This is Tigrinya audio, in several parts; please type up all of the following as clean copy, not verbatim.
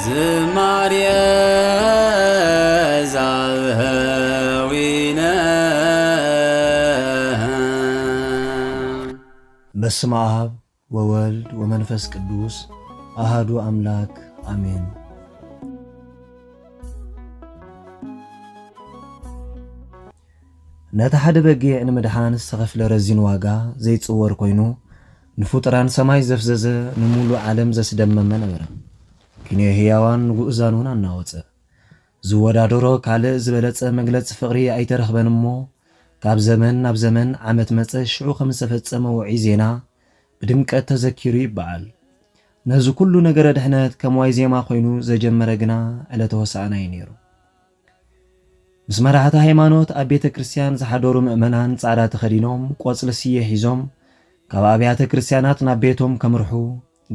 ዝማርየ ዛብህዊነ በስመ አብ ወወልድ ወመንፈስ ቅዱስ አሐዱ አምላክ አሜን። ነታ ሓደ በጊዕ ንምድሓን ዝተኸፍለ ረዚን ዋጋ ዘይጽወር ኮይኑ ንፍጡራን ሰማይ ዘፍዘዘ ንሙሉ ዓለም ዘስደመመ ነበረ። ኪነ ህያዋን ጉእዛኑን አናወፀ ዝወዳደሮ ካልእ ዝበለጸ መግለጽ ፍቕሪ ኣይተረኽበን እሞ ካብ ዘመን ናብ ዘመን ዓመት መጸ ሽዑ ከም ዝተፈጸመ ውዒ ዜና ብድምቀት ተዘኪሩ ይበዓል። ነዚ ኩሉ ነገረ ድሕነት ከም ዋይ ዜማ ኮይኑ ዘጀመረ ግና ዕለተ ሆሳዕና እዩ ነይሩ። ምስ መራሕቲ ሃይማኖት ኣብ ቤተ ክርስቲያን ዝሓደሩ ምእመናን ጻዕዳ ተኸዲኖም ቆጽሊ ስየ ሒዞም ካብ ኣብያተ ክርስቲያናት ናብ ቤቶም ከምርሑ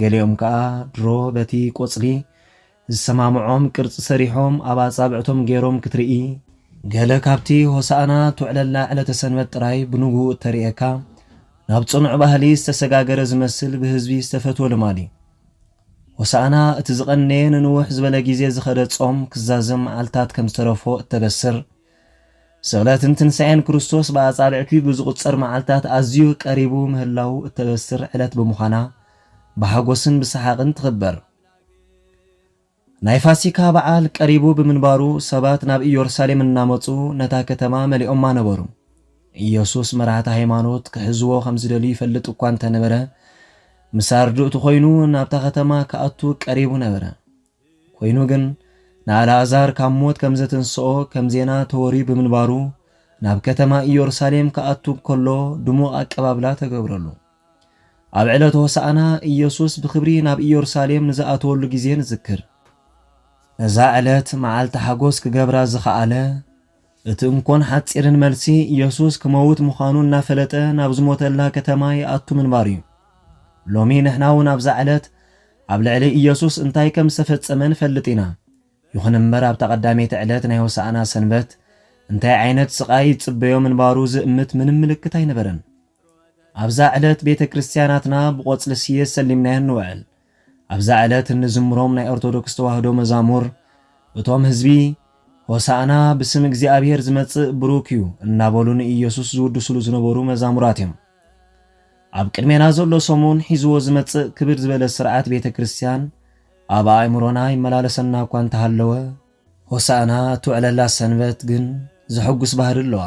ገሊኦም ከዓ ድሮ በቲ ቆጽሊ ዝሰማምዖም ቅርጽ ሰሪሖም ኣብ ኣጻብዕቶም ገይሮም ክትርኢ ገለ ካብቲ ሆሳዕና ትውዕለላ ዕለተ ሰንበት ጥራይ ብንጉኡ እተርእየካ ናብ ጽኑዕ ባህሊ ዝተሰጋገረ ዝመስል ብህዝቢ ዝተፈትወ ልማዲ ሆሳዕና እቲ ዝቐነየ ንንውሕ ዝበለ ግዜ ዝኸደ ጾም ክዛዘም መዓልታት ከም ዝተረፎ እተበስር ስቕለትን ትንሣኤን ክርስቶስ ብኣጻብዕቲ ብዝቝጸር መዓልታት ኣዝዩ ቀሪቡ ምህላው እተበስር ዕለት ብምዃና ብሓጎስን ብሰሓቕን ትኽበር። ናይ ፋሲካ በዓል ቀሪቡ ብምንባሩ ሰባት ናብ ኢየሩሳሌም እናመፁ ነታ ከተማ መሊኦማ ነበሩ። ኢየሱስ መራሕቲ ሃይማኖት ክሕዝዎ ከም ዝደልዩ ይፈልጥ እኳ እንተነበረ ምሳር ርድእቲ ኮይኑ ናብታ ከተማ ክኣቱ ቀሪቡ ነበረ። ኮይኑ ግን ንኣልዓዛር ካብ ሞት ከም ዘተንስኦ ከም ዜና ተወሪ ብምንባሩ ናብ ከተማ ኢየሩሳሌም ክኣቱ ከሎ ድሙቕ ኣቀባብላ ተገብረሉ። ኣብ ዕለተ ሆሳዕና ኢየሱስ ብክብሪ ናብ ኢየሩሳሌም ንዝኣተወሉ ግዜ ንዝክር። ነዛ ዕለት መዓልቲ ሓጎስ ክገብራ ዝኸኣለ እቲ እንኮን ሓፂርን መልሲ ኢየሱስ ክመውት ምዃኑ እናፈለጠ ናብ ዝሞተላ ከተማ ይኣቱ ምንባር እዩ። ሎሚ ንሕና እውን ኣብዛ ዕለት ኣብ ልዕሊ ኢየሱስ እንታይ ከም ዝተፈጸመ ንፈልጥ ኢና። ይኹን እምበር ኣብ ተቐዳሜቲ ዕለት ናይ ሆሳዕና ሰንበት እንታይ ዓይነት ስቓይ ይጽበዮ ምንባሩ ዝእምት ምንም ምልክት ኣይነበረን። ኣብዛ ዕለት ቤተ ክርስቲያናትና ብቆጽሊ ስየ ሰሊምናየን ንውዕል። ኣብዛ ዕለት እንዝምሮም ናይ ኦርቶዶክስ ተዋህዶ መዛሙር እቶም ህዝቢ ሆሳዕና ብስም እግዚኣብሔር ዝመጽእ ብሩክ እዩ እናበሉ ንኢየሱስ ዝውድስሉ ዝነበሩ መዛሙራት እዮም። ኣብ ቅድሜና ዘሎ ሰሙን ሒዝዎ ዝመጽእ ክብር ዝበለ ስርዓት ቤተ ክርስቲያን ኣብ ኣእምሮና ይመላለሰና እኳ እንተሃለወ ሆሳዕና ትውዕለላ ሰንበት ግን ዘሐጉስ ባህሪ ኣለዋ።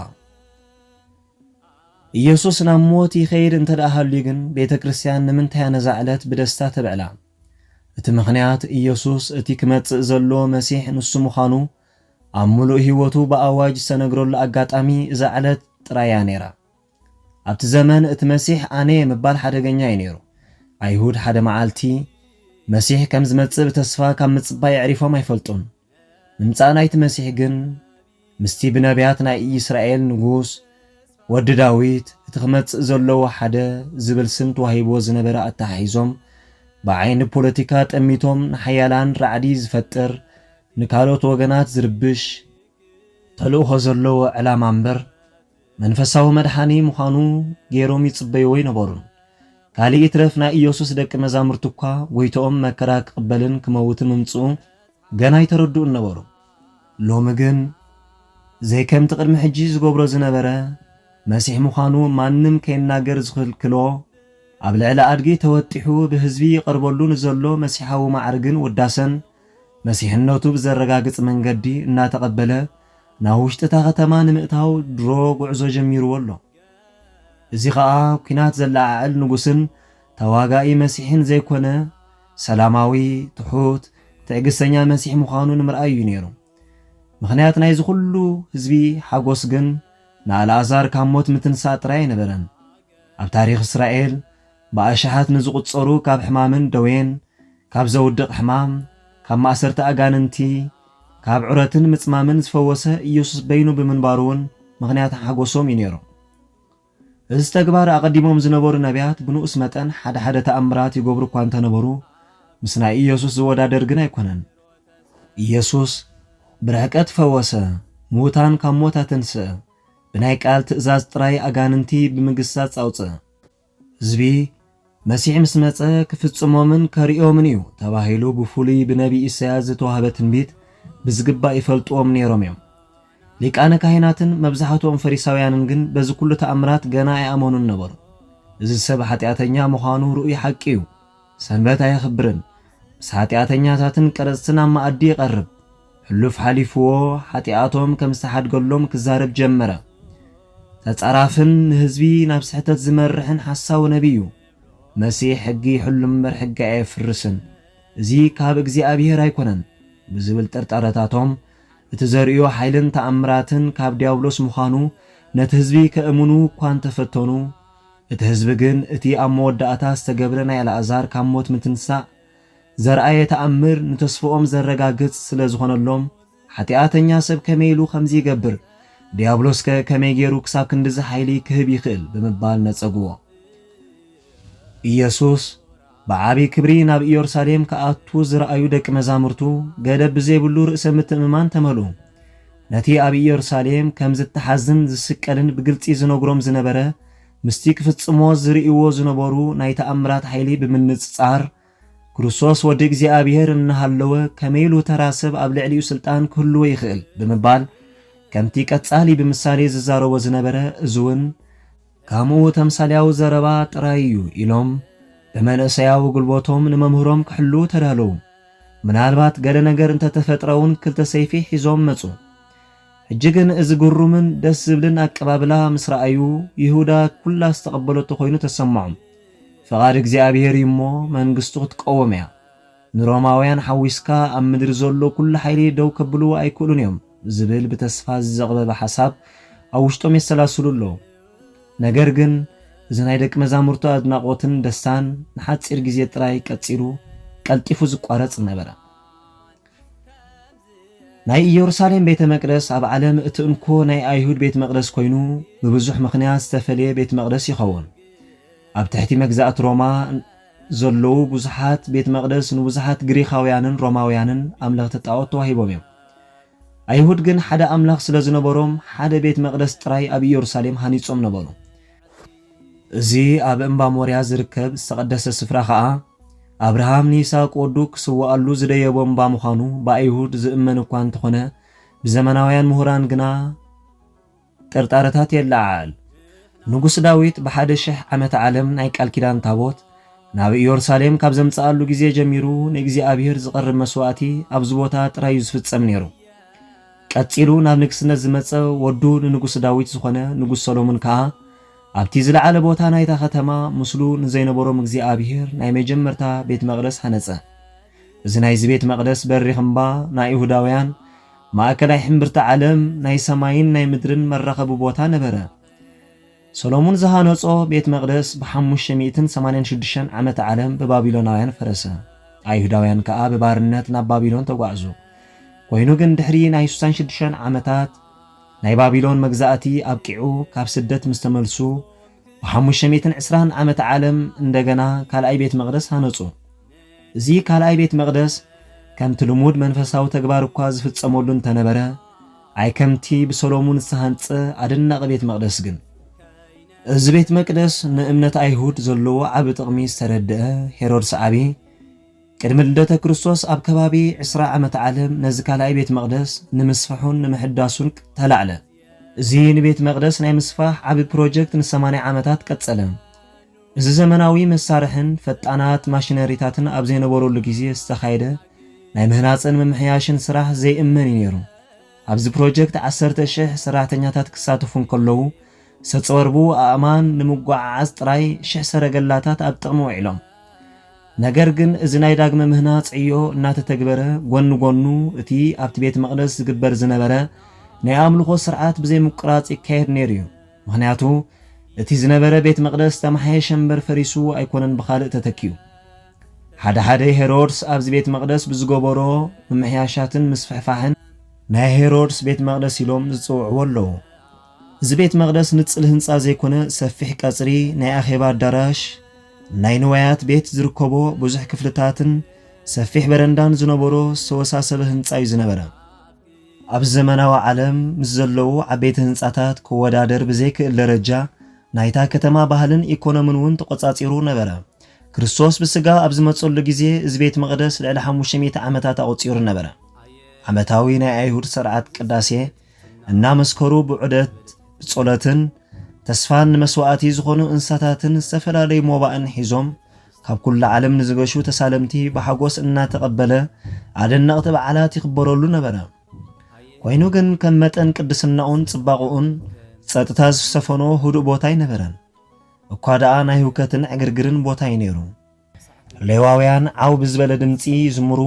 ኢየሱስ ናብ ሞት ይኸይድ እንተደኣሃልዩ ግን ቤተ ክርስቲያን ንምንታይ ነዛ ዕለት ብደስታ ተብዕላ? እቲ ምኽንያት ኢየሱስ እቲ ክመጽእ ዘሎ መሲሕ ንሱ ምዃኑ ኣብ ሙሉእ ህይወቱ ብኣዋጅ ዝተነግረሉ ኣጋጣሚ እዛ ዕለት ጥራያ ነይራ። ኣብቲ ዘመን እቲ መሲሕ ኣነ ምባል ሓደገኛ እዩ ነይሩ። ኣይሁድ ሓደ መዓልቲ መሲሕ ከም ዝመጽእ ብተስፋ ካብ ምጽባይ ኣዕሪፎም ኣይፈልጡን። ምምጻእ ናይቲ መሲሕ ግን ምስቲ ብነቢያት ናይ ኢስራኤል ንጉስ ወዲ ዳዊት እቲ ክመጽእ ዘለዎ ሓደ ዝብል ስም ተዋሂብዎ ዝነበረ ኣተሓሒዞም ብዓይኒ ፖለቲካ ጠሚቶም ንሓያላን ራዕዲ ዝፈጥር ንካልኦት ወገናት ዝርብሽ ተልእኾ ዘለዎ ዕላማ እምበር መንፈሳዊ መድሓኒ ምዃኑ ገይሮም ይጽበይዎ ይነበሩን። ካልእ ትረፍ ናይ ኢየሱስ ደቂ መዛሙርት እኳ ጎይቶኦም መከራ ክቕበልን ክመውትን ምምጽኡ ገና ይተረድኡን ነበሩ። ሎሚ ግን ዘይከምቲ ቅድሚ ሕጂ ዝገብሮ ዝነበረ መሲሕ ምዃኑ ማንም ከይናገር ዝኽልክሎ ኣብ ልዕሊ ኣድጊ ተወጢሑ ብህዝቢ ይቐርበሉ ንዘሎ መሲሓዊ ማዕርግን ውዳሰን መሲሕነቱ ብዘረጋግጽ መንገዲ እናተቐበለ ናብ ውሽጢ እታ ከተማ ንምእታው ድሮ ጉዕዞ ጀሚርዎ ኣሎ። እዚ ከዓ ኩናት ዘለዓዕል ንጉስን ተዋጋኢ መሲሕን ዘይኮነ ሰላማዊ ትሑት ትዕግስተኛ መሲሕ ምዃኑ ንምርኣይ እዩ ነይሩ። ምኽንያት ናይዚ ኩሉ ህዝቢ ሓጎስ ግን ንኣልዓዛር ካብ ሞት ምትንሳእ ጥራይ ኣይነበረን። ኣብ ታሪኽ እስራኤል ብኣሽሓት ንዝቝጸሩ ካብ ሕማምን ደዌን ካብ ዘውድቕ ሕማም ካብ ማእሰርቲ ኣጋንንቲ ካብ ዑረትን ምጽማምን ዝፈወሰ ኢየሱስ በይኑ ብምንባሩ እውን ምኽንያት ሓጎሶም እዩ ነይሩ። እዚ ተግባር ኣቐዲሞም ዝነበሩ ነቢያት ብንኡስ መጠን ሓደ ሓደ ተኣምራት ይገብሩ እኳ እንተነበሩ ምስ ናይ ኢየሱስ ዝወዳደር ግን ኣይኮነን። ኢየሱስ ብርሕቀት ፈወሰ፣ ምዉታን ካብ ሞት ኣተንስአ፣ ብናይ ቃል ትእዛዝ ጥራይ ኣጋንንቲ ብምግሳጽ ኣውፅእ። ህዝቢ መሲሕ ምስ መጸ ክፍጽሞምን ከሪኦምን እዩ ተባሂሉ ብፍሉይ ብነቢይ ኢሳያስ ዝተዋህበ ትንቢት ብዝግባእ ይፈልጥዎም ነይሮም እዮም። ሊቃነ ካህናትን መብዛሕትኦም ፈሪሳውያንን ግን በዚ ኩሉ ተኣምራት ገና ኣይኣመኑን ነበሩ። እዚ ሰብ ኃጢአተኛ ምዃኑ ርኡይ ሓቂ እዩ። ሰንበት ኣይኽብርን፣ ምስ ኃጢአተኛታትን ቀረጽትን ኣብ መኣዲ ይቐርብ። ሕሉፍ ሓሊፍዎ ኃጢአቶም ከም ዝተሓድገሎም ክዛረብ ጀመረ። ተጻራፍን ንህዝቢ ናብ ስሕተት ዝመርሕን ሓሳቡ ነቢዩ መሲሕ ሕጊ ይሕሉ እምበር ሕጊ ኣየፍርስን፣ እዚ ካብ እግዚኣብሔር ኣይኮነን ብዝብል ጠርጣረታቶም እቲ ዘርእዮ ሓይልን ተኣምራትን ካብ ዲያብሎስ ምዃኑ ነቲ ህዝቢ ከእምኑ እኳ እንተፈተኑ፣ እቲ ህዝቢ ግን እቲ ኣብ መወዳእታ ዝተገብረ ናይ ኣልዓዛር ካብ ሞት ምትንሳእ ዘርአየ ተኣምር ንተስፍኦም ዘረጋግጽ ስለ ዝኾነሎም ኃጢአተኛ ሰብ ከመይ ኢሉ ከምዚ ይገብር፣ ዲያብሎስ ከመይ ገይሩ ክሳብ ክንዲዚ ሓይሊ ክህብ ይኽእል ብምባል ነጸግዎ። ኢየሱስ ብዓቢ ክብሪ ናብ ኢየሩሳሌም ከኣቱ ዝረኣዩ ደቂ መዛሙርቱ ገደብ ብዘይብሉ ርእሰ ምትእምማን ተመልኡ። ነቲ ኣብ ኢየሩሳሌም ከም ዝተሓዝን ዝስቀልን ብግልፂ ዝነግሮም ዝነበረ ምስቲ ክፍጽሞ ዝርእይዎ ዝነበሩ ናይ ተኣምራት ሓይሊ ብምንጽጻር ክርስቶስ ወዲ እግዚኣብሔር እናሃለወ ከመይ ኢሉ ተራ ሰብ ኣብ ልዕሊኡ ስልጣን ክህልዎ ይኽእል ብምባል ከምቲ ቀጻሊ ብምሳሌ ዝዛረቦ ዝነበረ እዙውን ከምኡ ተምሳልያዊ ዘረባ ጥራይ እዩ ኢሎም ብመንእሰያዊ ጉልበቶም ንመምህሮም ክሕሉ ተዳለዉ። ምናልባት ገለ ነገር እንተተፈጥረውን ክልተ ሰይፊ ሒዞም መጹ። ሕጂ ግን እዚ ግሩምን ደስ ዝብልን ኣቀባብላ ምስ ረኣዩ ይሁዳ ኩላ ዝተቐበለቶ ኮይኑ ተሰምዖም። ፈቓድ እግዚኣብሔር እዩ እሞ መንግሥቱ ክትቀወም እያ፣ ንሮማውያን ሓዊስካ ኣብ ምድሪ ዘሎ ኩሉ ሓይሊ ደው ከብልዎ ኣይክእሉን እዮም ዝብል ብተስፋ ዘቕበበ ሓሳብ ኣብ ውሽጦም የሰላስሉ ኣለዉ። ነገር ግን እዚ ናይ ደቂ መዛሙርቱ ኣድናቖትን ደስታን ንሓፂር ግዜ ጥራይ ቀፂሉ ቀልጢፉ ዝቋረጽ ነበረ። ናይ ኢየሩሳሌም ቤተ መቅደስ ኣብ ዓለም እቲ እንኮ ናይ ኣይሁድ ቤተ መቅደስ ኮይኑ ብብዙሕ ምኽንያት ዝተፈልየ ቤተ መቅደስ ይኸውን። ኣብ ትሕቲ መግዛእቲ ሮማ ዘለዉ ብዙሓት ቤተ መቅደስ ንብዙሓት ግሪኻውያንን ሮማውያንን ኣምለኽቲ ጣዖት ተዋሂቦም እዮም። ኣይሁድ ግን ሓደ ኣምላኽ ስለ ዝነበሮም ሓደ ቤተ መቅደስ ጥራይ ኣብ ኢየሩሳሌም ሃኒጾም ነበሩ። እዚ ኣብ እምባ ሞርያ ዝርከብ ዝተቐደሰ ስፍራ ከዓ አብርሃም ንይስሐቅ ወዱ ክስዋኣሉ ዝደየቦ እምባ ምዃኑ ብኣይሁድ ዝእመን እኳ እንተኾነ ብዘመናውያን ምሁራን ግና ጥርጣረታት የለዓል። ንጉስ ዳዊት ብ1000 ዓመተ ዓለም ናይ ቃል ኪዳን ታቦት ናብ ኢየሩሳሌም ካብ ዘምጽኣሉ ግዜ ጀሚሩ ንእግዚኣብሔር ዝቐርብ መስዋዕቲ ኣብዚ ቦታ ጥራይ ዝፍጸም ነይሩ። ቀጺሉ ናብ ንግስነት ዝመጸ ወዱ ንንጉስ ዳዊት ዝኾነ ንጉስ ሰሎሞን ከዓ ኣብቲ ዝለዓለ ቦታ ናይታ ከተማ ምስሉ ንዘይነበሮም እግዚኣብሔር ናይ መጀመርታ ቤት መቅደስ ሃነጸ። እዚ ናይዚ ቤት መቅደስ በሪኽ እምባ ናይ ይሁዳውያን ማእከላይ ሕምብርቲ ዓለም ናይ ሰማይን ናይ ምድርን መራኸቢ ቦታ ነበረ። ሰሎሞን ዝሃነጾ ቤት መቅደስ ብ586 ዓመተ ዓለም ብባቢሎናውያን ፈረሰ። ኣይሁዳውያን ከዓ ብባርነት ናብ ባቢሎን ተጓዕዙ። ኮይኑ ግን ድሕሪ ናይ 66 ዓመታት ናይ ባቢሎን መግዛእቲ ኣብቂዑ ካብ ስደት ምስ ተመልሱ ብ520 ዓመተ ዓለም እንደገና ካልኣይ ቤት መቅደስ ሃነጹ። እዚ ካልኣይ ቤት መቅደስ ከምቲ ልሙድ መንፈሳዊ ተግባር እኳ ዝፍጸመሉ እንተነበረ ኣይ ከምቲ ብሰሎሞን ዝተሃንጸ ኣደናቂ ቤት መቅደስ ግን እዚ ቤት መቅደስ ንእምነት ኣይሁድ ዘለዎ ዓቢ ጥቕሚ ዝተረድአ ሄሮድስ ዓቢ ቅድሚ ልደተ ክርስቶስ ኣብ ከባቢ 20 ዓመተ ዓለም ነዚ ካልኣይ ቤት መቅደስ ንምስፋሑን ንምሕዳሱን ተላዕለ። እዚ ንቤት መቅደስ ናይ ምስፋሕ ዓቢ ፕሮጀክት ን80 ዓመታት ቀጸለ። እዚ ዘመናዊ መሳርሕን ፈጣናት ማሽነሪታትን ኣብ ዘይነበረሉ ግዜ ዝተኻየደ ናይ ምህናፅን ምምሕያሽን ስራሕ ዘይእመን ነይሩ። ኣብዚ ፕሮጀክት 10,000 ሰራሕተኛታት ክሳተፉ እንከለዉ ሰጽወርቡ ኣእማን ንምጓዓዓዝ ጥራይ 1000 ሰረገላታት ኣብ ጥቕሚ ውዒሎም። ነገር ግን እዚ ናይ ዳግመ ምህናፅ ዕዮ እናተተግበረ ጎኑ ጎኑ እቲ ኣብቲ ቤት መቅደስ ዝግበር ዝነበረ ናይ ኣምልኾ ስርዓት ብዘይ ምቁራጽ ይካየድ ነይሩ እዩ። ምክንያቱ እቲ ዝነበረ ቤት መቅደስ ተማሓየሸ እምበር ፈሪሱ ኣይኮነን ብኻልእ ተተኪዩ። ሓደ ሄሮድስ ኣብዚ ቤት መቅደስ ብዝገበሮ ምምሕያሻትን ምስፍሕፋሕን ናይ ሄሮድስ ቤት መቅደስ ኢሎም ዝጽውዕዎ ኣለዉ። እዚ ቤት መቅደስ ንጽል ህንፃ ዘይኮነ ሰፊሕ ቀጽሪ ናይ ኣኼባ ኣዳራሽ ናይ ንዋያት ቤት ዝርከቦ ብዙሕ ክፍልታትን ሰፊሕ በረንዳን ዝነበሮ ዝተወሳሰበ ህንፃ እዩ ዝነበረ። ኣብ ዘመናዊ ዓለም ምስ ዘለዉ ዓበይቲ ህንፃታት ክወዳደር ብዘይክእል ደረጃ ናይታ ከተማ ባህልን ኢኮኖምን እውን ተቆጻጺሩ ነበረ። ክርስቶስ ብስጋ ኣብ ዝመጸሉ ግዜ እዚ ቤት መቕደስ ልዕሊ 500 ዓመታት ኣቆጺሩ ነበረ። ዓመታዊ ናይ ኣይሁድ ስርዓት ቅዳሴ እናመስከሩ ብዑደት ጸሎትን ተስፋን ንመስዋዕቲ ዝኾኑ እንስሳታትን ዝተፈላለዩ ሞባእን ሒዞም ካብ ኩሉ ዓለም ንዝገሹ ተሳለምቲ ብሓጎስ እናተቐበለ ኣደነቕቲ በዓላት ይኽበረሉ ነበረ። ኮይኑ ግን ከም መጠን ቅድስናኡን ጽባቕኡን ጸጥታ ዝሰፈኖ ህዱእ ቦታ ይነበረን። እኳ ደኣ ናይ ህውከትን ዕግርግርን ቦታ እዩ ነይሩ። ሌዋውያን ዓው ብዝበለ ድምፂ ይዝምሩ፣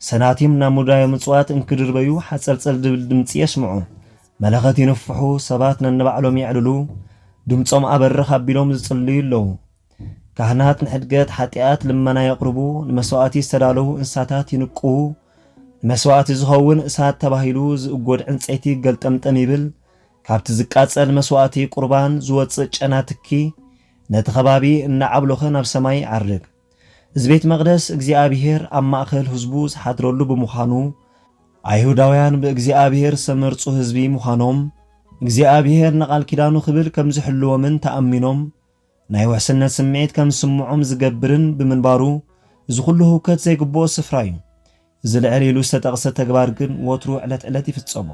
ሰናቲም ናብ ሙዳየ ምጽዋት እንክድርበዩ ሓጸልጸል ድብል ድምፂ የስምዑ፣ መለኸት ይንፍሑ፣ ሰባት ነንባዕሎም ይዕልሉ፣ ድምፆም ኣበርኽ ኣቢሎም ዝጽልዩ ኣለዉ። ካህናት ንሕድገት ሓጢኣት ልመና የቕርቡ፣ ንመስዋዕቲ ዝተዳለዉ እንስሳታት ይንቅዉ፣ ንመስዋዕቲ ዝኸውን እሳት ተባሂሉ ዝእጎድ ዕንፀይቲ ገልጠምጠም ይብል፣ ካብቲ ዝቃጸል መስዋዕቲ ቁርባን ዝወፅእ ጨና ትኪ ነቲ ከባቢ እናዓብሎኸ ናብ ሰማይ ይዓርግ። እዚ ቤት መቕደስ እግዚኣብሔር ኣብ ማእኸል ህዝቡ ዝሓድረሉ ብምዃኑ ኣይሁዳውያን ብእግዚኣብሔር ዝተመርፁ ህዝቢ ምዃኖም እግዚኣብሔር ንቓል ኪዳኑ ክብል ከም ዝሕልዎምን ተኣሚኖም ናይ ውሕስነት ስምዒት ከም ዝስምዖም ዝገብርን ብምንባሩ እዚ ኩሉ ህውከት ዘይግብኦ ስፍራ እዩ። እዚ ልዕል ኢሉ ዝተጠቕሰ ተግባር ግን ወትሩ ዕለት ዕለት ይፍጸሞ።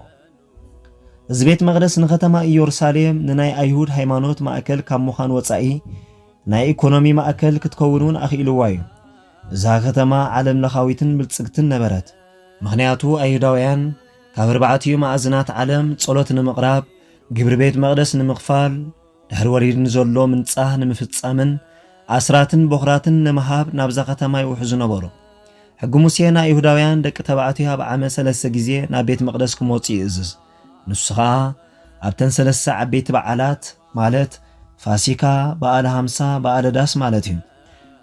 እዚ ቤት መቕደስ ንከተማ ኢየሩሳሌም ንናይ ኣይሁድ ሃይማኖት ማእከል ካብ ምዃን ወፃኢ ናይ ኢኮኖሚ ማእከል ክትከውን እውን ኣኽኢልዋ እዩ። እዛ ከተማ ዓለም ለኻዊትን ብልጽግትን ነበረት። ምኽንያቱ ኣይሁዳውያን ካብ ኣርባዕትኡ ማዕዝናት ዓለም ጸሎት ንምቕራብ፣ ግብሪ ቤት መቕደስ ንምኽፋል፣ ድሕሪ ወሪድን ዘሎ ምንጻህ ንምፍጻምን ኣስራትን በኹራትን ንምሃብ ናብዛ ከተማ ይውሕዙ ነበሩ። ሕጊ ሙሴ ንኣይሁዳውያን ደቂ ተባዕትዮ ኣብ ዓመት 3 ግዜ ናብ ቤት መቕደስ ክመፁ ይእዝዝ። ንሱ ከዓ ኣብተን 3 ዓበይቲ በዓላት ማለት ፋሲካ፣ በዓለ 50፣ በዓለ ዳስ ማለት እዩ።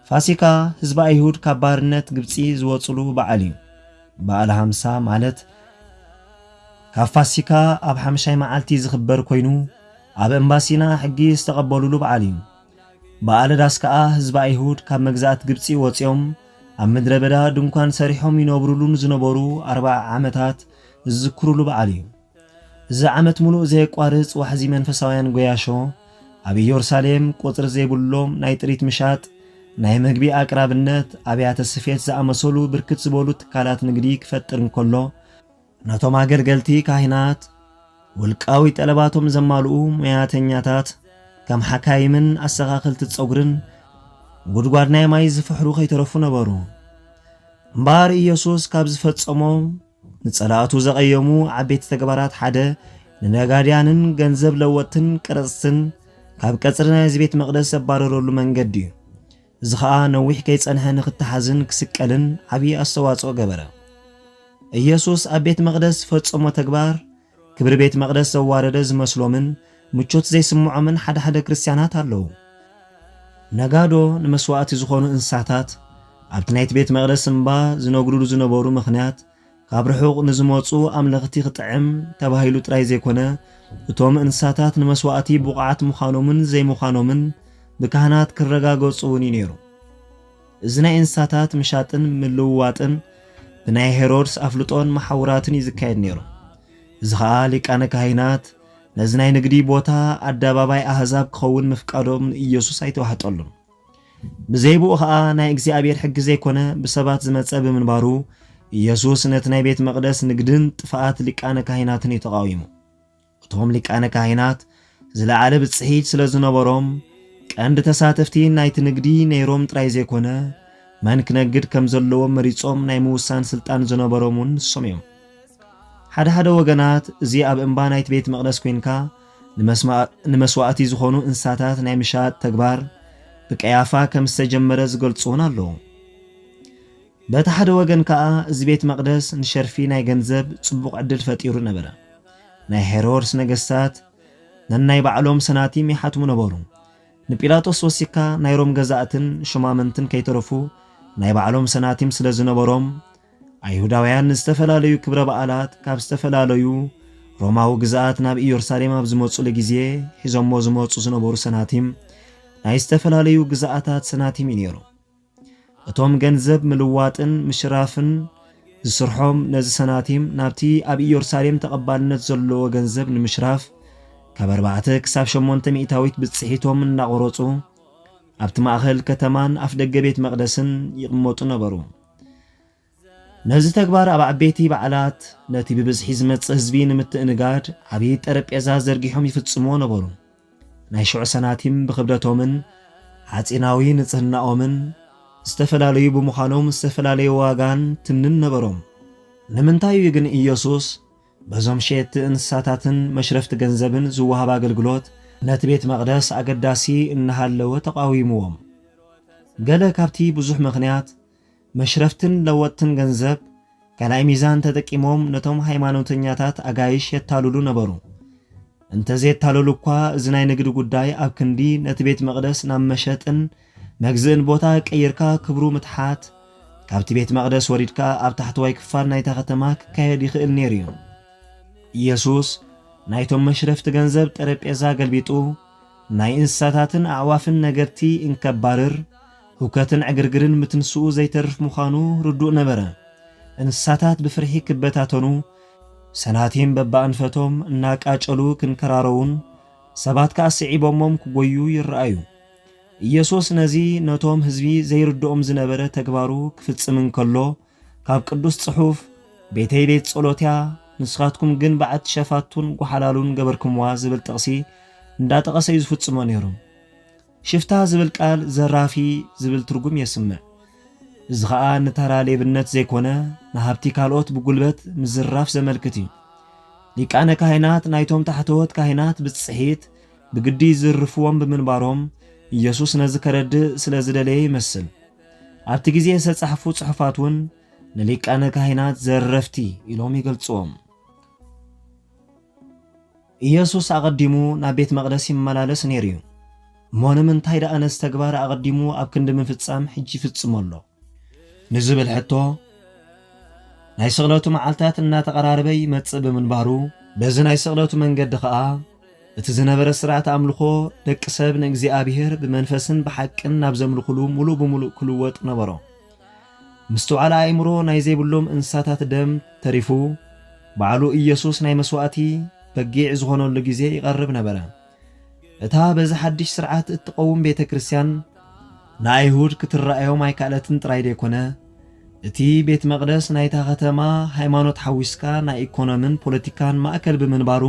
ፋሲካ ህዝቢ ኣይሁድ ካብ ባርነት ግብፂ ዝወፅሉ በዓል እዩ። በዓለ 50 ማለት ካብ ፋሲካ ኣብ 5 መዓልቲ ዝኽበር ኮይኑ ኣብ እምባሲና ሕጊ ዝተቐበሉሉ በዓል እዩ። በዓለ ዳስ ከዓ ህዝቢ ኣይሁድ ካብ መግዛእት ግብፂ ወፂኦም ኣብ ምድረ በዳ ድንኳን ሰሪሖም ይነብሩሉን ዝነበሩ 40 ዓመታት ዝዝክሩሉ በዓል እዩ። እዚ ዓመት ሙሉእ ዘየቋርጽ ዋሕዚ መንፈሳውያን ጎያሾ ኣብ ኢየሩሳሌም ቁጥሪ ዘይብሎም ናይ ጥሪት ምሻጥ፣ ናይ መግቢ ኣቅራብነት፣ ኣብያተ ስፌት ዝኣመሰሉ ብርክት ዝበሉ ትካላት ንግዲ ክፈጥር እንከሎ ነቶም ኣገልገልቲ ካህናት ውልቃዊ ጠለባቶም ዘማልኡ ሙያተኛታት ከም ሓካይምን ኣሰኻኽልቲ ፀጉርን ጉድጓድ ናይ ማይ ዝፍሕሩ ከይተረፉ ነበሩ። እምበር ኢየሱስ ካብ ዝፈጸሞም ንጸላእቱ ዘቐየሙ ዓበይቲ ተግባራት ሓደ ንነጋድያንን ገንዘብ ለወጥትን ቀረፅትን ካብ ቀጽሪ ናይዚ ቤት መቕደስ ዘባረረሉ መንገዲ እዩ። እዚ ከዓ ነዊሕ ከይጸንሐ ንኽትሓዝን ክስቀልን ዓብዪ ኣስተዋጽኦ ገበረ። ኢየሱስ ኣብ ቤት መቕደስ ፈጸሞ ተግባር ክብሪ ቤት መቕደስ ዘዋረደ ዝመስሎምን ምቾት ዘይስምዖምን ሓደ ክርስቲያናት ኣለዉ። ነጋዶ ንመስዋዕቲ ዝኾኑ እንስሳታት ኣብቲ ናይቲ ቤት መቕደስ እምባ ዝነግዱሉ ዝነበሩ ምኽንያት ካብ ርሑቕ ንዝመፁ ኣምለኽቲ ክጥዕም ተባሂሉ ጥራይ ዘይኮነ እቶም እንስሳታት ንመስዋዕቲ ብቑዓት ምዃኖምን ዘይምዃኖምን ብካህናት ክረጋገፁ እውን እዩ ነይሩ። እዚ ናይ እንስሳታት ምሻጥን ምልውዋጥን ብናይ ሄሮድስ ኣፍልጦን መሓውራትን እዩ ዝካየድ ነይሩ። እዚ ከዓ ሊቃነ ካህናት ነዚ ናይ ንግዲ ቦታ ኣደባባይ ኣሕዛብ ክኸውን ምፍቃዶም ንኢየሱስ ኣይተዋሕጠሉን። ብዘይብኡ ከዓ ናይ እግዚኣብሔር ሕጊ ዘይኮነ ብሰባት ዝመፀ ብምንባሩ ኢየሱስ ነቲ ናይ ቤት መቕደስ ንግድን ጥፍኣት ሊቃነ ካህናትን እዩ ተቃዊሙ። እቶም ሊቃነ ካህናት ዝለዓለ ብፅሒት ስለ ዝነበሮም ቀንዲ ተሳተፍቲ ናይቲ ንግዲ ነይሮም ጥራይ ዘይኮነ መን ክነግድ ከም ዘለዎም መሪፆም ናይ ምውሳን ስልጣን ዝነበሮም እውን ንሶም እዮም። ሓደ ወገናት እዚ ኣብ እምባ ናይቲ ቤት መቕደስ ኮንካ ንመስዋዕቲ ዝኾኑ እንስሳታት ናይ ምሻጥ ተግባር ብቀያፋ ከም ዝተጀመረ ዝገልጹ እውን ኣለዉ። በቲ ሓደ ወገን ከዓ እዚ ቤት መቕደስ ንሸርፊ ናይ ገንዘብ ጽቡቕ ዕድል ፈጢሩ ነበረ። ናይ ሄሮድስ ነገሥታት ነናይ ባዕሎም ሰናቲም ይሓትሙ ነበሩ። ንጲላጦስ ወሲካ ናይ ሮም ገዛእትን ሽማምንትን ከይተረፉ ናይ ባዕሎም ሰናቲም ስለ ዝነበሮም ኣይሁዳውያን ዝተፈላለዩ ክብረ በዓላት ካብ ዝተፈላለዩ ሮማዊ ግዛኣት ናብ ኢየሩሳሌም ኣብ ዝመፁሉ ግዜ ሒዞሞ ዝመፁ ዝነበሩ ሰናቲም ናይ ዝተፈላለዩ ግዛኣታት ሰናቲም እዩ ነይሩ። እቶም ገንዘብ ምልዋጥን ምሽራፍን ዝስርሖም ነዚ ሰናቲም ናብቲ ኣብ ኢየሩሳሌም ተቐባልነት ዘለዎ ገንዘብ ንምሽራፍ ካብ 4 ክሳብ 8 ሚእታዊት ብፅሒቶም እናቆረፁ ኣብቲ ማእኸል ከተማን ኣፍ ደገ ቤት መቕደስን ይቕመጡ ነበሩ። ነዚ ተግባር ኣብ ዓበይቲ በዓላት ነቲ ብብዝሒ ዝመጽእ ህዝቢ ንምትእንጋድ ዓብዪ ጠረጴዛ ዘርጊሖም ይፍጽሞ ነበሩ። ናይ ሽዑ ሰናቲም ብክብደቶምን ሓጺናዊ ንጽህናኦምን ዝተፈላለዩ ብምዃኖም ዝተፈላለዩ ዋጋን ትምንን ነበሮም። ንምንታይ እዩ ግን ኢየሱስ በዞም ሸየጥቲ እንስሳታትን መሽረፍቲ ገንዘብን ዝወሃብ ኣገልግሎት ነቲ ቤት መቕደስ ኣገዳሲ እናሃለወ ተቃዊምዎም? ገለ ካብቲ ብዙሕ ምኽንያት መሽረፍትን ለወጥትን ገንዘብ ካልኣይ ሚዛን ተጠቂሞም ነቶም ሃይማኖተኛታት ኣጋይሽ የታልሉ ነበሩ። እንተዘየታልሉ እኳ እዚ ናይ ንግዲ ጉዳይ ኣብ ክንዲ ነቲ ቤት መቕደስ ናብ መሸጥን መግዝእን ቦታ ቀይርካ ክብሩ ምትሓት ካብቲ ቤት መቕደስ ወሪድካ ኣብ ታሕተዋይ ክፋል ናይታ ከተማ ክካየድ ይኽእል ነይሩ እዩ። ኢየሱስ ናይቶም መሽረፍቲ ገንዘብ ጠረጴዛ ገልቢጡ ናይ እንስሳታትን ኣዕዋፍን ነገርቲ እንከባርር ሁከትን ዕግርግርን ምትንስኡ ዘይተርፍ ምዃኑ ርዱእ ነበረ። እንስሳታት ብፍርሒ ክበታተኑ፣ ሰናቲም በባእንፈቶም እናቃጨሉ ክንከራረውን፣ ሰባት ከዓ ስዒቦሞም ክጎዩ ይረአዩ። ኢየሱስ ነዚ ነቶም ህዝቢ ዘይርድኦም ዝነበረ ተግባሩ ክፍጽም እንከሎ ካብ ቅዱስ ጽሑፍ ቤተይ ቤት ጸሎትያ ንስኻትኩም ግን በዓት ሸፋቱን ጓሓላሉን ገበርክምዋ ዝብል ጥቕሲ እንዳጠቐሰ እዩ ዝፍጽሞ ነይሩ። ሽፍታ ዝብል ቃል ዘራፊ ዝብል ትርጉም የስምዕ። እዚ ኸዓ ንተራ ሌብነት ዘይኮነ ንሃብቲ ካልኦት ብጉልበት ምዝራፍ ዘመልክት እዩ። ሊቃነ ካህናት ናይቶም ታሕተወት ካህናት ብጽሒት ብግዲ ዝርፍዎም ብምንባሮም ኢየሱስ ነዚ ከረድእ ስለ ዝደለየ ይመስል። ኣብቲ ግዜ ዝተጻሕፉ ጽሑፋት እውን ንሊቃነ ካህናት ዘረፍቲ ኢሎም ይገልጽዎም። ኢየሱስ ኣቐዲሙ ናብ ቤት መቕደስ ይመላለስ ነይሩ እዩ። እሞ ንምንታይ ደኣ ነዚ ተግባር ኣቐዲሙ ኣብ ክንዲ ምፍጻም ሕጂ ይፍጽሞ ኣሎ ንዝብል ሕቶ ናይ ስቕለቱ መዓልታት እናተቐራረበ ይመጽእ ብምንባሩ በዚ ናይ ስቕለቱ መንገዲ ኸዓ እቲ ዝነበረ ስርዓት ኣምልኾ ደቂ ሰብ ንእግዚኣብሔር ብመንፈስን ብሓቅን ናብ ዘምልኹሉ ሙሉእ ብምሉእ ክልወጥ ነበሮ። ምስተውዓል ኣእምሮ ናይ ዘይብሎም እንስሳታት ደም ተሪፉ ባዕሉ ኢየሱስ ናይ መስዋዕቲ በጊዕ ዝኾነሉ ግዜ ይቐርብ ነበረ። እታ በዚ ሓድሽ ስርዓት እትቀውም ቤተ ክርስቲያን ንኣይሁድ ክትረአዮም ኣይካለትን ጥራይ ደይኮነ እቲ ቤት መቕደስ ናይታ ከተማ ሃይማኖት ሓዊስካ ናይ ኢኮኖምን ፖለቲካን ማእከል ብምንባሩ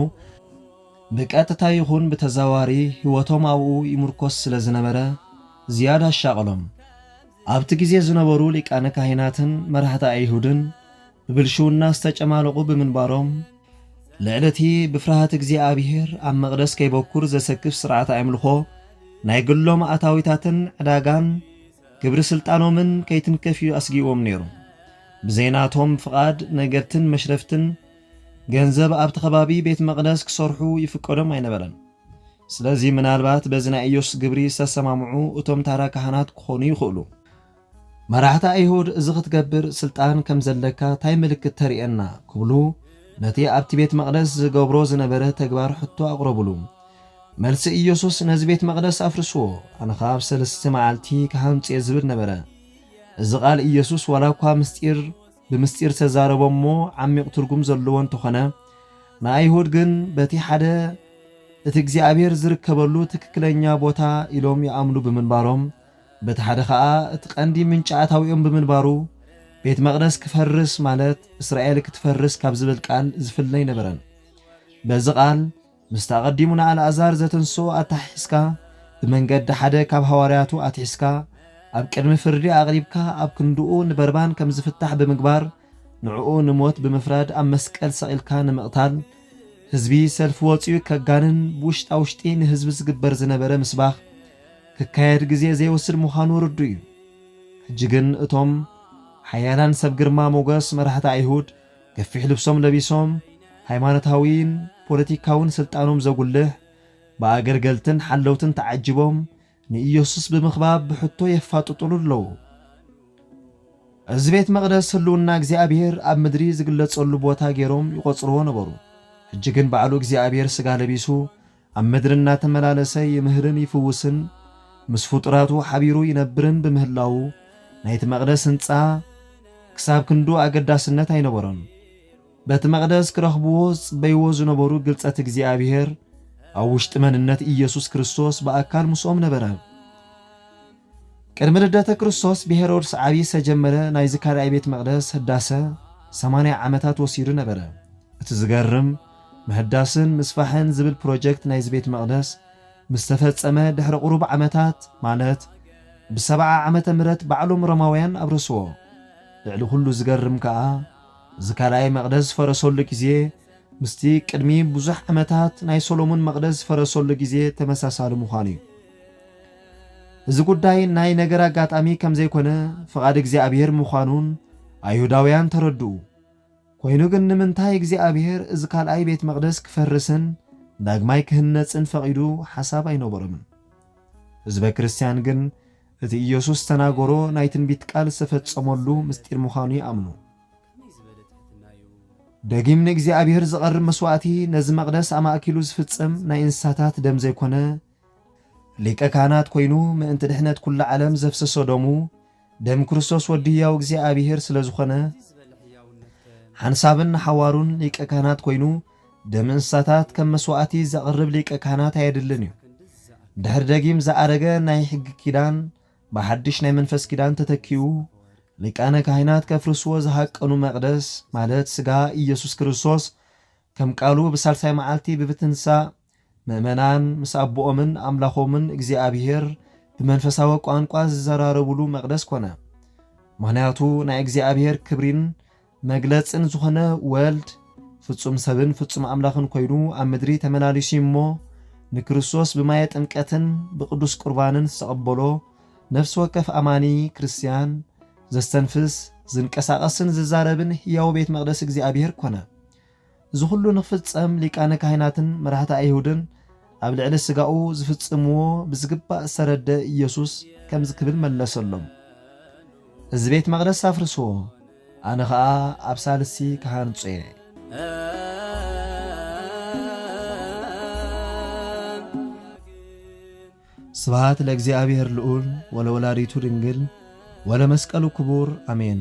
ብቀጥታ ይኹን ብተዘዋዋሪ ህይወቶም ኣብኡ ይምርኮስ ስለ ዝነበረ ዝያዳ ኣሻቐሎም። ኣብቲ ግዜ ዝነበሩ ሊቃነ ካህናትን መራሕቲ ኣይሁድን ብብልሽውና ዝተጨማለቑ ብምንባሮም ልዕለቲ ብፍርሃት እግዚኣብሔር ኣብ መቕደስ ከይበኩር ዘሰክፍ ስርዓት ኣምልኾ ናይ ግሎም ኣታዊታትን ዕዳጋን ግብሪ ስልጣኖምን ከይትንከፍ ኣስጊዎም ነይሩ። ብዘይናቶም ፍቓድ ነገርትን መሽረፍትን ገንዘብ ኣብቲ ከባቢ ቤት መቕደስ ክሰርሑ ይፍቀዶም ኣይነበረን። ስለዚ ምናልባት በዚ ናይ ኢየሱስ ግብሪ ዝተሰማምዑ እቶም ታራ ካህናት ክኾኑ ይኽእሉ። መራሕቲ ኣይሁድ እዚ ክትገብር ስልጣን ከም ዘለካ ታይ ምልክት ተርእየና ክብሉ ነቲ ኣብቲ ቤት መቕደስ ዝገብሮ ዝነበረ ተግባር ሕቶ ኣቕረብሉ። መልሲ ኢየሱስ ነዚ ቤት መቕደስ ኣፍርስዎ ኣነ ካብ 3 መዓልቲ ክሃንጽየ ዝብል ነበረ። እዚ ቃል ኢየሱስ ዋላ እኳ ብምስጢር ተዛረቦ እሞ ዓሚቕ ትርጉም ዘለዎ እንተኾነ ንኣይሁድ ግን በቲ ሓደ እቲ እግዚኣብሔር ዝርከበሉ ትክክለኛ ቦታ ኢሎም ይኣምኑ ብምንባሮም በቲ ሓደ ከዓ እቲ ቀንዲ ምንጪ ኣታዊኦም ብምንባሩ ቤት መቕደስ ክፈርስ ማለት እስራኤል ክትፈርስ ካብ ዝብል ቃል ዝፍለይ ነበረን። በዚ ቃል ምስ ተቐዲሙ ንኣልዓዛር ዘተንሶ ኣታሒስካ ብመንገዲ ሓደ ካብ ሃዋርያቱ ኣትሒስካ ኣብ ቅድሚ ፍርዲ ኣቕሪብካ ኣብ ክንድኡ ንበርባን ከም ዝፍታሕ ብምግባር ንዕኡ ንሞት ብምፍራድ ኣብ መስቀል ሰቒልካ ንምቕታል ህዝቢ ሰልፊ ወፂኡ ከጋንን ብውሽጣ ውሽጢ ንህዝቢ ዝግበር ዝነበረ ምስባኽ ክካየድ ግዜ ዘይወስድ ምዃኑ ርዱ እዩ። ሕጂ ግን እቶም ሓያላን ሰብ ግርማ ሞገስ መራሕቲ ኣይሁድ ገፊሕ ልብሶም ለቢሶም ሃይማኖታዊን ፖለቲካውን ስልጣኖም ዘጉልህ ብኣገልገልትን ሓለውትን ተዓጅቦም ንኢየሱስ ብምኽባብ ብሕቶ የፋጥጡሉ ኣለዉ። እዚ ቤት መቕደስ ህልውና እግዚኣብሔር ኣብ ምድሪ ዝግለጸሉ ቦታ ገይሮም ይቖጽርዎ ነበሩ። ሕጂ ግን ባዕሉ እግዚኣብሔር ሥጋ ለቢሱ ኣብ ምድሪ እናተመላለሰ ይምህርን ይፍውስን ምስ ፍጡራቱ ሓቢሩ ይነብርን ብምህላው ናይቲ መቕደስ ህንፃ ክሳብ ክንዱ ኣገዳስነት ኣይነበሮን። በቲ መቕደስ ክረኽብዎ ጽበይዎ ዝነበሩ ግልጸት እግዚኣብሔር ኣብ ውሽጢ መንነት ኢየሱስ ክርስቶስ ብኣካል ምስኦም ነበረ። ቅድሚ ልደተ ክርስቶስ ብሄሮድስ ዓብይ ዝተጀመረ ናይ ዝካልኣይ ቤት መቕደስ ህዳሰ 80 ዓመታት ወሲዱ ነበረ። እቲ ዝገርም ምህዳስን ምስፋሕን ዝብል ፕሮጀክት ናይ ቤት መቕደስ ምስ ተፈጸመ ድሕሪ ቁሩብ ዓመታት ማለት ብ70 ዓመተ ምህረት ባዕሎም ሮማውያን ኣብረስዎ። ልዕሊ ኩሉ ዝገርም ከዓ ዝካልኣይ መቕደስ ፈረሰሉ ግዜ ምስቲ ቅድሚ ብዙሕ ዓመታት ናይ ሶሎሞን መቕደስ ፈረሰሉ ግዜ ተመሳሳሊ ምዃኑ እዩ። እዚ ጉዳይ ናይ ነገር ኣጋጣሚ ከም ዘይኮነ ፍቓድ እግዚኣብሔር ምዃኑን ኣይሁዳውያን ተረድኡ። ኮይኑ ግን ንምንታይ እግዚኣብሔር እዚ ካልኣይ ቤት መቕደስ ክፈርስን ዳግማይ ክህነጽን ፈቒዱ ሓሳብ ኣይነበሮምን። ህዝበ ክርስቲያን ግን እቲ ኢየሱስ ተናገሮ ናይ ትንቢት ቃል ዝተፈጸመሉ ምስጢር ምዃኑ ይኣምኑ። ደጊም ንእግዚኣብሔር ዝቐርብ መስዋዕቲ ነዚ መቕደስ ኣማእኪሉ ዝፍጽም ናይ እንስሳታት ደም ዘይኮነ ሊቀ ካህናት ኮይኑ ምእንቲ ድሕነት ኩሉ ዓለም ዘፍሰሶ ደሙ ደም ክርስቶስ ወዲ ሕያው እግዚኣብሔር ስለ ዝኾነ ሓንሳብን ሓዋሩን ሊቀ ካህናት ኮይኑ ደም እንስሳታት ከም መስዋዕቲ ዘቕርብ ሊቀ ካህናት ኣየድልን እዩ። ድሕሪ ደጊም ዝኣረገ ናይ ሕጊ ኪዳን ብሓድሽ ናይ መንፈስ ኪዳን ተተኪኡ ሊቃነ ካህናት ከፍርስዎ ዝሃቀኑ መቕደስ ማለት ስጋ ኢየሱስ ክርስቶስ ከም ቃሉ ብሳልሳይ መዓልቲ ብብትንሳእ ምእመናን ምስ ኣቦኦምን ኣምላኾምን እግዚኣብሔር ብመንፈሳዊ ቋንቋ ዝዘራረብሉ መቕደስ ኮነ። ምኽንያቱ ናይ እግዚኣብሔር ክብሪን መግለጽን ዝኾነ ወልድ ፍጹም ሰብን ፍጹም ኣምላኽን ኮይኑ ኣብ ምድሪ ተመላሊሱ እሞ ንክርስቶስ ብማየ ጥምቀትን ብቅዱስ ቁርባንን ዝተቐበሎ ነፍሲ ወከፍ ኣማኒ ክርስቲያን ዘስተንፍስ ዝንቀሳቐስን ዝዛረብን ሕያው ቤት መቕደስ እግዚኣብሔር ኮነ። እዚ ኩሉ ንኽፍጸም ሊቃነ ካህናትን መራሕቲ ኣይሁድን ኣብ ልዕሊ ስጋኡ ዝፍጽምዎ ብዝግባእ ዝተረደ ኢየሱስ ከም ዝክብል መለሰሎም፣ እዚ ቤት መቕደስ ኣፍርስዎ፣ ኣነ ኸዓ ኣብ ሳልሲ ካሃንጾ እየ። ስብሐት ለእግዚአብሔር ልዑል ወለወላዲቱ ድንግል ወለመስቀሉ ክቡር አሜን።